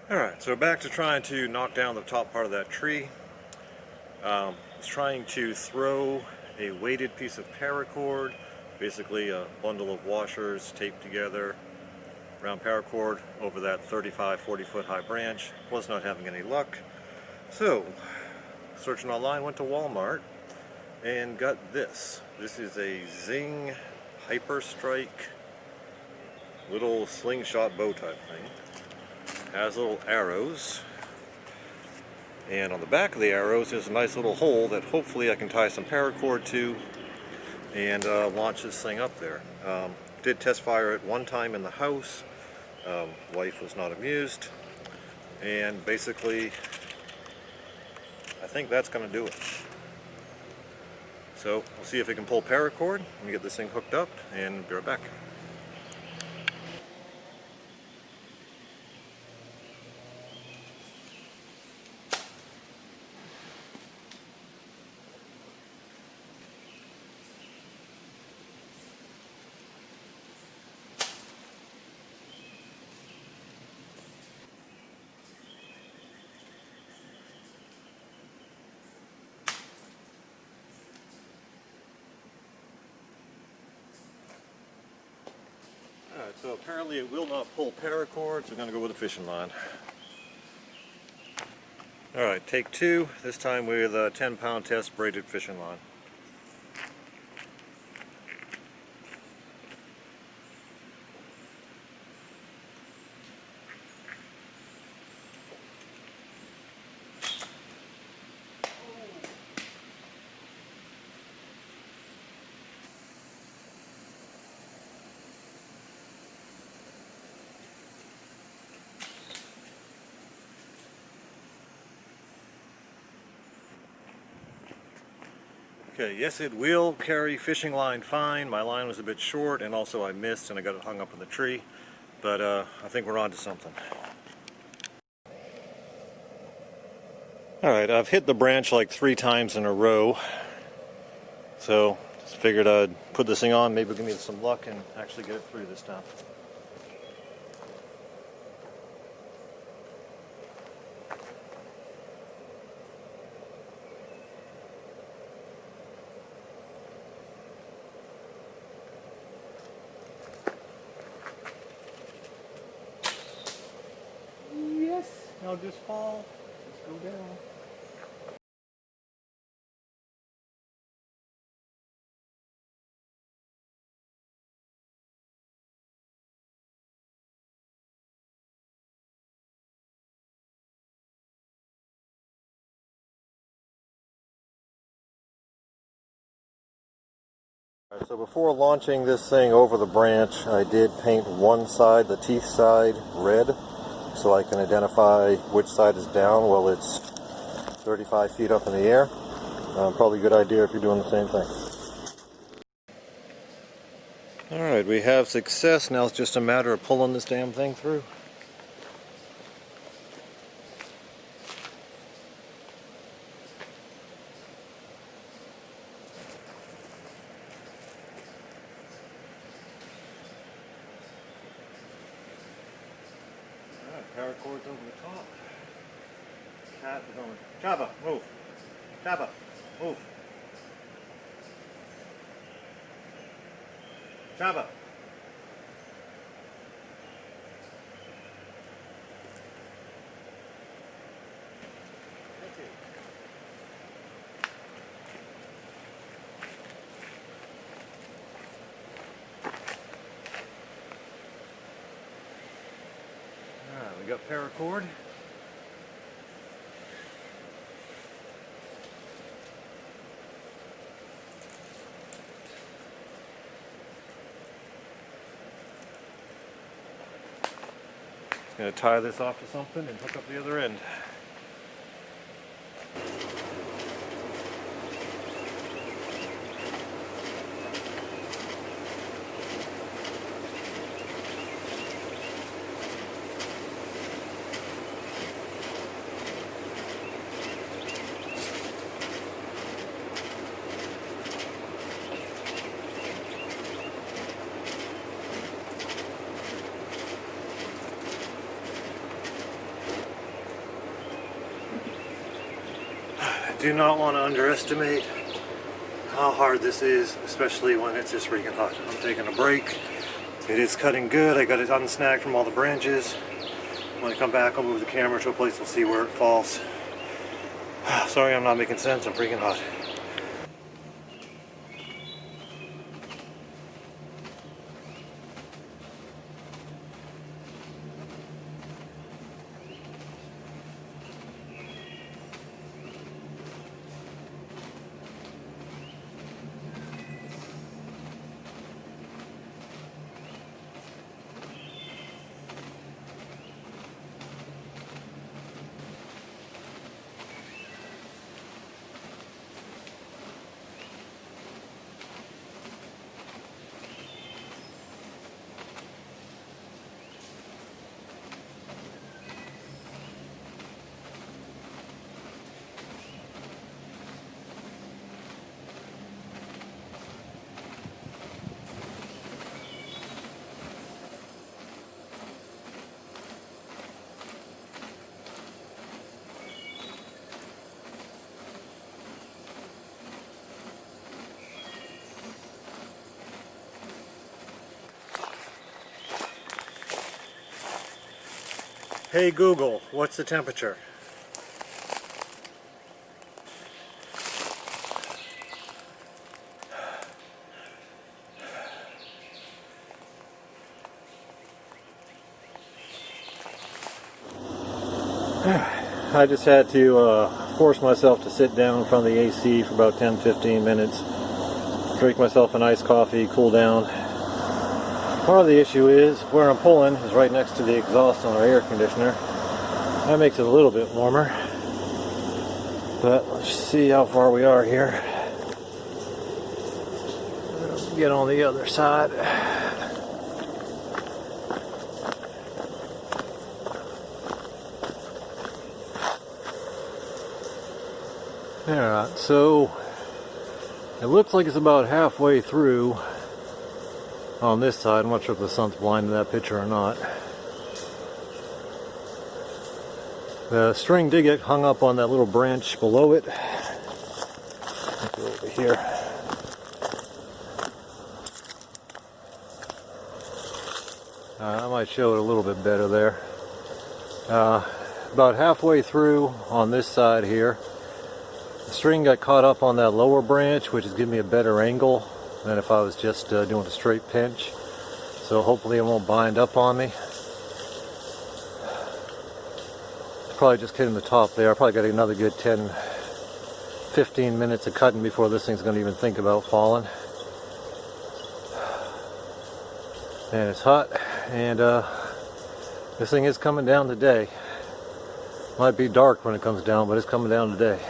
Alright, so back to trying to knock down the top part of that tree. I was trying to throw a weighted piece of paracord, basically a bundle of washers taped together around paracord over that 40 foot high branch. Was not having any luck. So, searching online, went to Walmart and got this. This is a Zing HyperStrike little slingshot bow type thing. Has little arrows, and on the back of the arrows is a nice little hole that hopefully I can tie some paracord to and launch this thing up there. Did test fire it one time in the house. Wife was not amused, and basically I think that's going to do it. So we'll see if it can pull paracord. Let me get this thing hooked up and be right back. Alright, so apparently it will not pull paracord, so I'm going to go with a fishing line. Alright, take two, this time with a 10-pound test braided fishing line. Okay, yes, it will carry fishing line fine. My line was a bit short, and also I missed and I got it hung up in the tree. But I think we're on to something. Alright, I've hit the branch like 3 times in a row. So, just figured I'd put this thing on, maybe give me some luck and actually get it through this time. I'll just fall. Just go down. Alright, so before launching this thing over the branch, I did paint one side, the teeth side, red, so I can identify which side is down while it's 35 feet up in the air. Probably a good idea if you're doing the same thing. Alright, we have success. Now it's just a matter of pulling this damn thing through. Paracord's over the top. Cat is on the... Chaba, move. Chaba, move. Chaba. We got paracord. Just going to tie this off to something and hook up the other end. do not want to underestimate how hard this is, especially when it's just freaking hot. I'm taking a break. It is cutting good. I got it unsnagged from all the branches. When I come back, I'll move the camera to a place we'll see where it falls. Sorry, I'm not making sense. I'm freaking hot. Hey Google, what's the temperature? I just had to force myself to sit down in front of the AC for about 10-15 minutes, drink myself a nice coffee, cool down. Part of the issue is where I'm pulling is right next to the exhaust on our air conditioner. That makes it a little bit warmer. But let's see how far we are here. Get on the other side. Alright, so it looks like it's about halfway through on this side. I'm not sure if the sun's blinding that picture or not. The string did get hung up on that little branch below it. Let's go over here. I might show it a little bit better there. About halfway through on this side here, the string got caught up on that lower branch, which is giving me a better angle than if I was just doing a straight pinch. So hopefully it won't bind up on me. Probably just hitting the top there. I probably got another good 10-15 minutes of cutting before this thing's going to even think about falling. And it's hot, and this thing is coming down today. Might be dark when it comes down, but it's coming down today.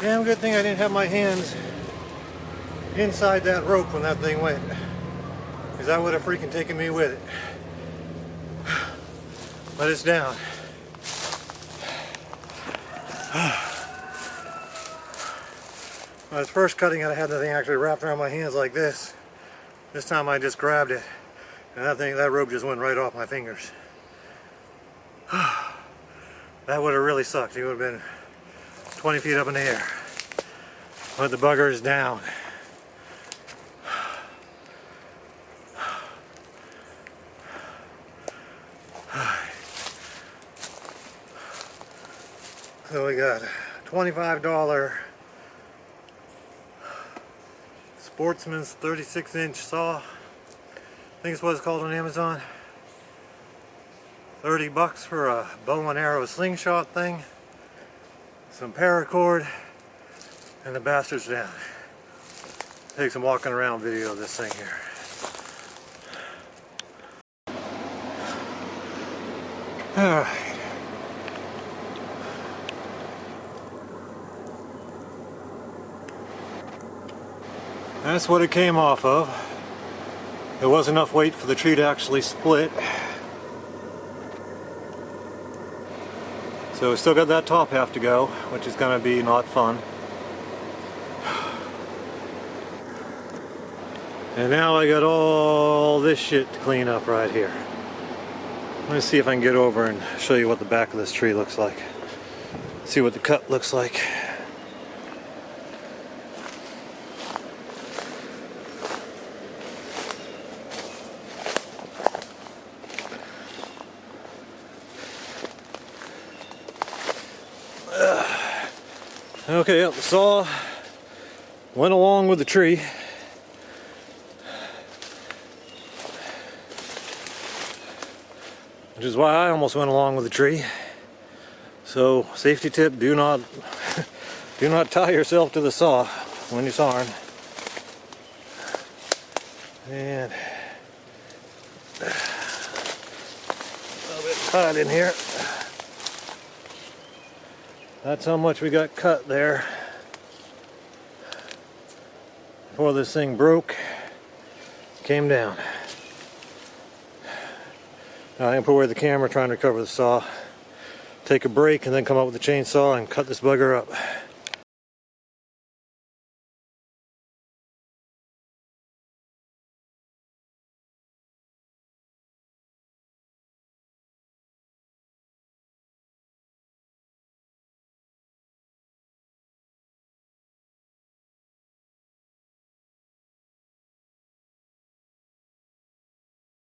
Damn good thing I didn't have my hands inside that rope when that thing went, because that would have freaking taken me with it. But it's down. When I was first cutting it, I had the thing actually wrapped around my hands like this. This time I just grabbed it, and that rope just went right off my fingers. That would have really sucked. It would have been 20 feet up in the air. But the bugger is down. So we got $25 Sportsman's 36-inch saw. I think it's what it's called on Amazon. 30 bucks for a bow and arrow slingshot thing. Some paracord, and the bastard's down. Take some walking around video of this thing here. Alright. That's what it came off of. There was enough weight for the tree to actually split. So we still got that top half to go, which is going to be not fun. And now I got all this shit to clean up right here. Let me see if I can get over and show you what the back of this tree looks like. See what the cut looks like. Okay, the saw went along with the tree. Which is why I almost went along with the tree. So, safety tip, do not tie yourself to the saw when you're sawing. And a little bit tight in here. That's how much we got cut there before this thing broke, came down. Now I'm gonna put away the camera, trying to recover the saw, take a break, and then come up with the chainsaw and cut this bugger up.